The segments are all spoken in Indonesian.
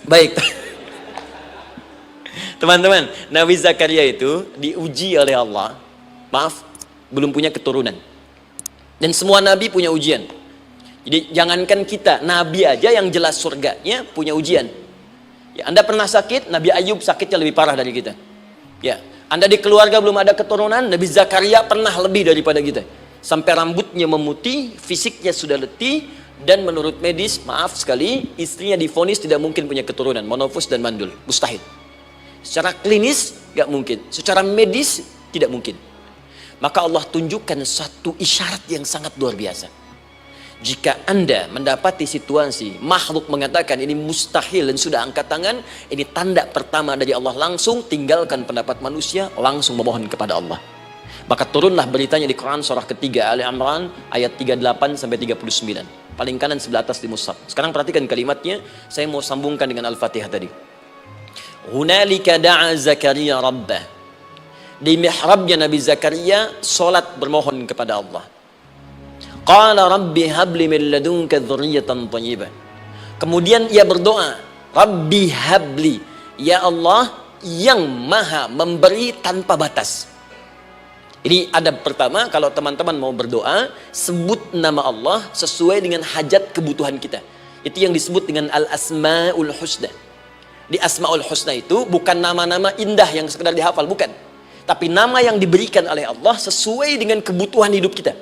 Baik. Teman-teman, Nabi Zakaria itu diuji oleh Allah. Maaf, belum punya keturunan. Dan semua nabi punya ujian. Jadi jangankan kita, nabi aja yang jelas surganya punya ujian. Ya, Anda pernah sakit, Nabi Ayub sakitnya lebih parah dari kita. Ya, Anda di keluarga belum ada keturunan, Nabi Zakaria pernah lebih daripada kita. Sampai rambutnya memutih, fisiknya sudah letih, dan menurut medis, maaf sekali, istrinya divonis tidak mungkin punya keturunan, monofus dan mandul, mustahil. Secara klinis gak mungkin, secara medis tidak mungkin. Maka Allah tunjukkan satu isyarat yang sangat luar biasa. Jika Anda mendapati situasi makhluk mengatakan ini mustahil dan sudah angkat tangan, ini tanda pertama dari Allah, langsung tinggalkan pendapat manusia, langsung memohon kepada Allah. Maka turunlah beritanya di Quran surah ketiga Ali Imran ayat 38 sampai 39. Paling kanan sebelah atas di mushaf. Sekarang perhatikan kalimatnya, saya mau sambungkan dengan Al-Fatihah tadi. Hunalika da'a Zakaria rabbah. Di mihrabnya Nabi Zakaria salat bermohon kepada Allah. Qala rabbi habli min ladunka dzurriyyatan thayyibah. Kemudian ia berdoa, Rabbi habli, ya Allah yang maha memberi tanpa batas. Ini adab pertama, kalau teman-teman mau berdoa, sebut nama Allah sesuai dengan hajat kebutuhan kita. Itu yang disebut dengan al-asma'ul husna. Di Asma'ul Husna itu bukan nama-nama indah yang sekedar dihafal, bukan. Tapi nama yang diberikan oleh Allah sesuai dengan kebutuhan hidup kita.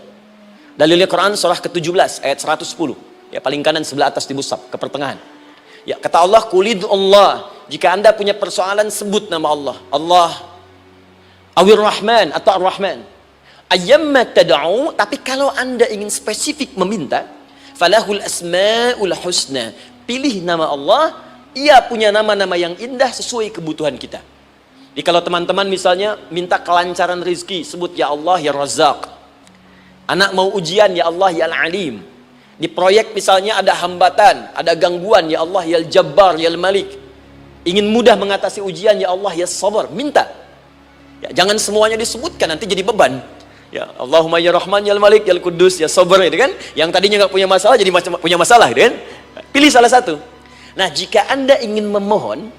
Dalilnya Quran surah ke-17 ayat 110. Ya, paling kanan sebelah atas di mushaf, ke pertengahan. Ya, kata Allah, Qulid Allah. Jika Anda punya persoalan, sebut nama Allah. Allah, Awir Rahman atau Ar-Rahman. Ayyamma tad'u, tapi kalau Anda ingin spesifik meminta, falahul asma'ul husna. Pilih nama Allah. Ia punya nama-nama yang indah sesuai kebutuhan kita. Jadi kalau teman-teman misalnya minta kelancaran rezeki, sebut ya Allah ya Razzaq. Anak mau ujian, ya Allah ya Al-Alim. Di proyek misalnya ada hambatan, ada gangguan, ya Allah ya Al-Jabbar ya Al-Malik. Ingin mudah mengatasi ujian, ya Allah ya Sabar. Minta. Ya, jangan semuanya disebutkan, nanti jadi beban. Ya Allahumma ya Rahman ya Al-Malik ya Al-Quddus ya Sabar, gitu kan? Yang tadinya nggak punya masalah jadi punya masalah, gitu kan? Pilih salah satu. Nah, jika Anda ingin memohon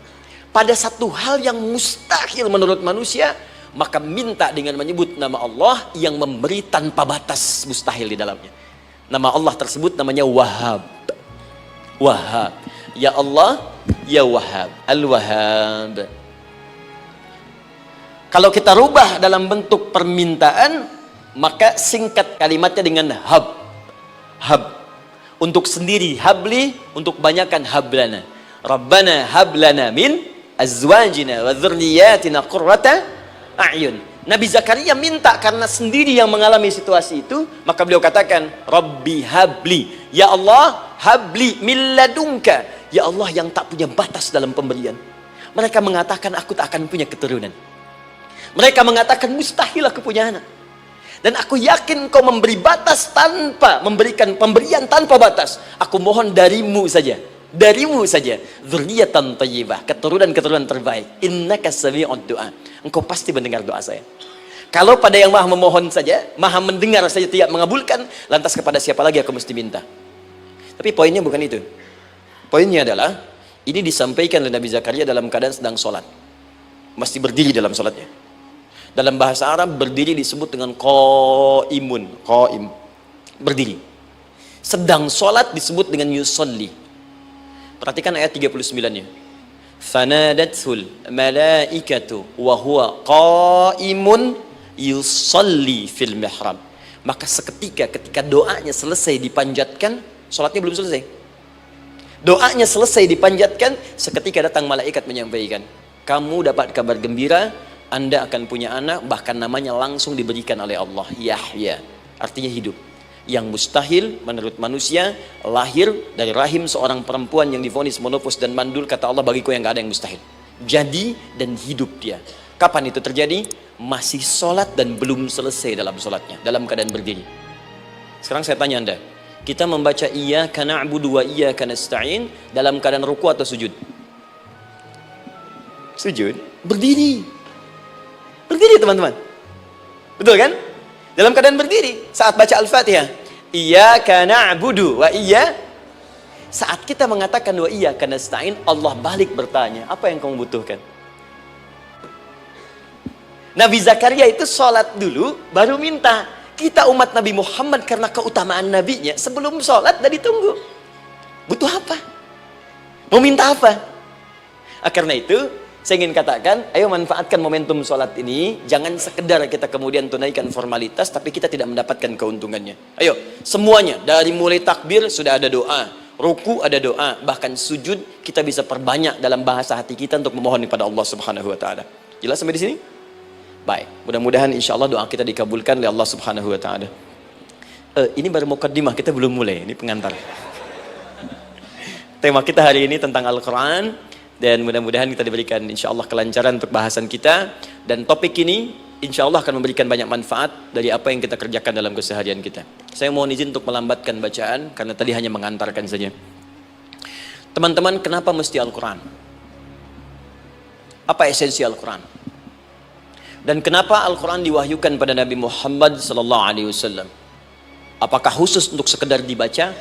pada satu hal yang mustahil menurut manusia, maka minta dengan menyebut nama Allah yang memberi tanpa batas, mustahil di dalamnya. Nama Allah tersebut namanya Wahhab. Wahhab. Ya Allah, ya Wahhab. Al-Wahhab. Kalau kita rubah dalam bentuk permintaan, maka singkat kalimatnya dengan hab. Hab. Untuk sendiri habli, untuk banyakkan hablana. Rabbana hablana min azwajina wa dzurriyyatina qurrata a'yun. Nabi Zakaria minta karena sendiri yang mengalami situasi itu, maka beliau katakan, Rabbi habli, ya Allah habli min ladunka, ya Allah yang tak punya batas dalam pemberian. Mereka mengatakan aku tak akan punya keturunan. Mereka mengatakan mustahil aku punya anak. Dan aku yakin kau memberi batas tanpa memberikan pemberian tanpa batas. Aku mohon darimu saja. Darimu saja. Dzurriyyatan thayyibah, keturunan-keturunan terbaik. Innaka sami'ud du'a. Engkau pasti mendengar doa saya. Kalau pada yang maha memohon saja, maha mendengar saja tidak mengabulkan, lantas kepada siapa lagi aku mesti minta? Tapi poinnya bukan itu. Poinnya adalah ini disampaikan oleh Nabi Zakaria dalam keadaan sedang sholat. Mesti berdiri dalam sholatnya. Dalam bahasa Arab berdiri disebut dengan qaimun, qaim, berdiri. Sedang sholat disebut dengan yusolli. Perhatikan ayat 39-nya. Fanadathul malaikatu wa huwa qaimun yusolli fil mihrab. Maka seketika ketika doanya selesai dipanjatkan, sholatnya belum selesai. Doanya selesai dipanjatkan, seketika datang malaikat menyampaikan, kamu dapat kabar gembira, Anda akan punya anak, bahkan namanya langsung diberikan oleh Allah, Yahya, artinya hidup. Yang mustahil menurut manusia, lahir dari rahim seorang perempuan yang divonis monofus dan mandul, kata Allah, bagiku yang gak ada yang mustahil. Jadi dan hidup dia. Kapan itu terjadi? Masih sholat dan belum selesai dalam sholatnya, dalam keadaan berdiri. Sekarang saya tanya Anda, kita membaca iyyaka na'budu wa iyyaka nasta'in dalam keadaan ruku atau sujud? Sujud, berdiri. Berdiri teman-teman. Betul kan? Dalam keadaan berdiri saat baca Al-Fatihah. Iyyaka na'budu wa saat kita mengatakan wa iyyaka nasta'in, Allah balik bertanya, apa yang kamu butuhkan? Nabi Zakaria itu sholat dulu, baru minta. Kita umat Nabi Muhammad karena keutamaan nabinya, sebelum sholat dah ditunggu. Butuh apa? Mau minta apa? Karena itu, saya ingin katakan, ayo manfaatkan momentum sholat ini. Jangan sekedar kita kemudian tunaikan formalitas, tapi kita tidak mendapatkan keuntungannya. Ayo, semuanya. Dari mulai takbir sudah ada doa. Ruku ada doa. Bahkan sujud kita bisa perbanyak dalam bahasa hati kita untuk memohon kepada Allah Subhanahu Wa Taala. Jelas sampai di sini? Baik. Mudah-mudahan insya Allah doa kita dikabulkan oleh Allah Subhanahu Wa Taala. Ini baru mukaddimah, kita belum mulai. Ini pengantar. Tema kita hari ini tentang Al-Quran. Dan mudah-mudahan kita diberikan insya Allah kelancaran untuk bahasan kita. Dan topik ini insya Allah akan memberikan banyak manfaat dari apa yang kita kerjakan dalam keseharian kita. Saya mohon izin untuk melambatkan bacaan karena tadi hanya mengantarkan saja. Teman-teman, kenapa mesti Al-Quran? Apa esensi Al-Quran? Dan kenapa Al-Quran diwahyukan pada Nabi Muhammad SAW? Apakah khusus untuk sekedar dibaca?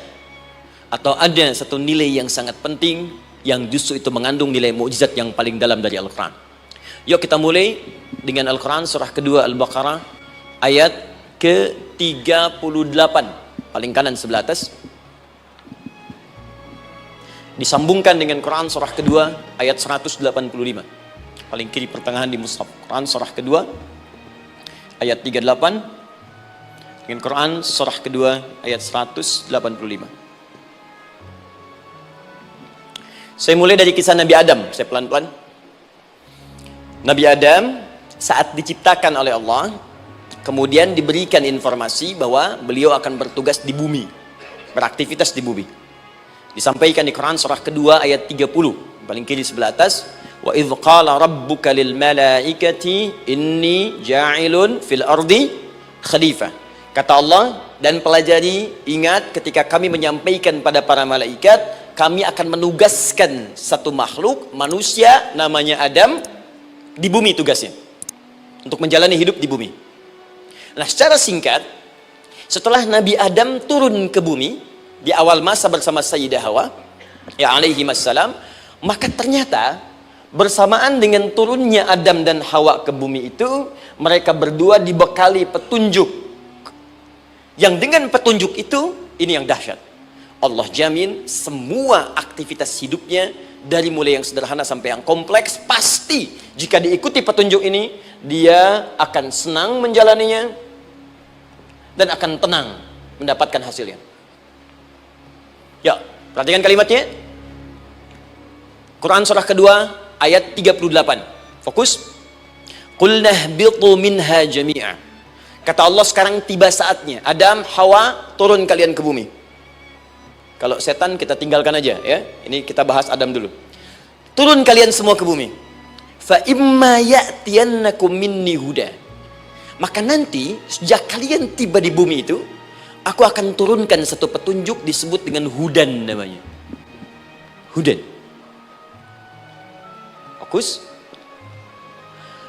Atau ada satu nilai yang sangat penting yang justru itu mengandung nilai mukjizat yang paling dalam dari Al-Quran? Yuk kita mulai dengan Al-Quran surah kedua Al-Baqarah ayat ke-38, paling kanan sebelah atas. Disambungkan dengan Quran surah kedua ayat 185, paling kiri pertengahan di mushaf. Quran surah kedua ayat 38 dengan Quran surah kedua ayat 185. Saya mulai dari kisah Nabi Adam, saya pelan-pelan. Nabi Adam saat diciptakan oleh Allah, kemudian diberikan informasi bahwa beliau akan bertugas di bumi, beraktivitas di bumi. Disampaikan di Quran surah kedua ayat 30, paling kiri sebelah atas. Wa idh qala rabbuka lil malaikati inni ja'ilun fil ardi khalifah. Kata Allah, dan pelajari, ingat ketika kami menyampaikan pada para malaikat, kami akan menugaskan satu makhluk, manusia, namanya Adam, di bumi tugasnya. Untuk menjalani hidup di bumi. Nah, secara singkat, setelah Nabi Adam turun ke bumi, di awal masa bersama Sayyidah Hawa, ya alaihi wassalam, maka ternyata, bersamaan dengan turunnya Adam dan Hawa ke bumi itu, mereka berdua dibekali petunjuk. Yang dengan petunjuk itu, ini yang dahsyat. Allah jamin semua aktivitas hidupnya dari mulai yang sederhana sampai yang kompleks, pasti jika diikuti petunjuk ini dia akan senang menjalaninya dan akan tenang mendapatkan hasilnya. Ya, perhatikan kalimatnya. Quran surah kedua ayat 38. Fokus. Qul nahbitu minha jami'a. Kata Allah, sekarang tiba saatnya Adam, Hawa, turun kalian ke bumi. Kalau setan kita tinggalkan aja ya. Ini kita bahas Adam dulu. Turun kalian semua ke bumi. Fa imma ya'tiyannakum minni huda. Maka nanti sejak kalian tiba di bumi itu, aku akan turunkan satu petunjuk disebut dengan hudan namanya. Hudan. Fokus.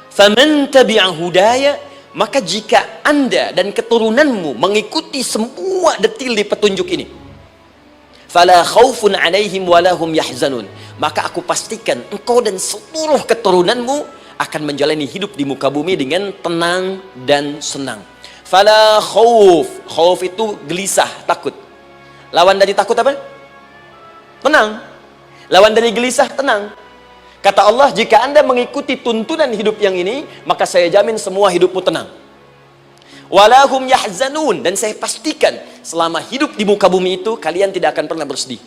Faman tabi'a hudaya, maka jika Anda dan keturunanmu mengikuti semua detil di petunjuk ini, fala khaufun alaihim walahum yahzanun, maka aku pastikan engkau dan seluruh keturunanmu akan menjalani hidup di muka bumi dengan tenang dan senang. Fala khauf, khauf itu gelisah, takut. Lawan dari takut apa? Tenang. Lawan dari gelisah, tenang. Kata Allah, jika Anda mengikuti tuntunan hidup yang ini, maka saya jamin semua hidupmu tenang. Walahum yahzanun, dan saya pastikan selama hidup di muka bumi itu kalian tidak akan pernah bersedih.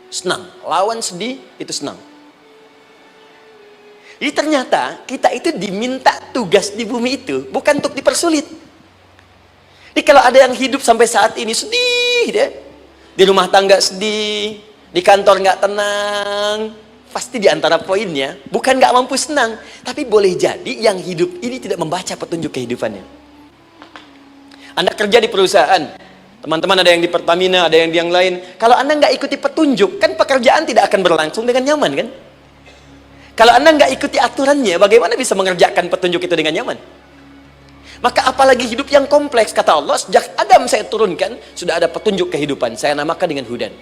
Senang, lawan sedih itu senang. Jadi ternyata kita itu diminta tugas di bumi itu bukan untuk dipersulit. Jadi kalau ada yang hidup sampai saat ini sedih dia, di rumah tangga sedih, di kantor nggak tenang, pasti di antara poinnya bukan nggak mampu senang, tapi boleh jadi yang hidup ini tidak membaca petunjuk kehidupannya. Anda kerja di perusahaan, teman-teman ada yang di Pertamina, ada yang di yang lain. Kalau Anda nggak ikuti petunjuk, kan pekerjaan tidak akan berlangsung dengan nyaman, kan? Kalau Anda nggak ikuti aturannya, bagaimana bisa mengerjakan petunjuk itu dengan nyaman? Maka apalagi hidup yang kompleks, kata Allah, sejak Adam saya turunkan, sudah ada petunjuk kehidupan. Saya namakan dengan hudan.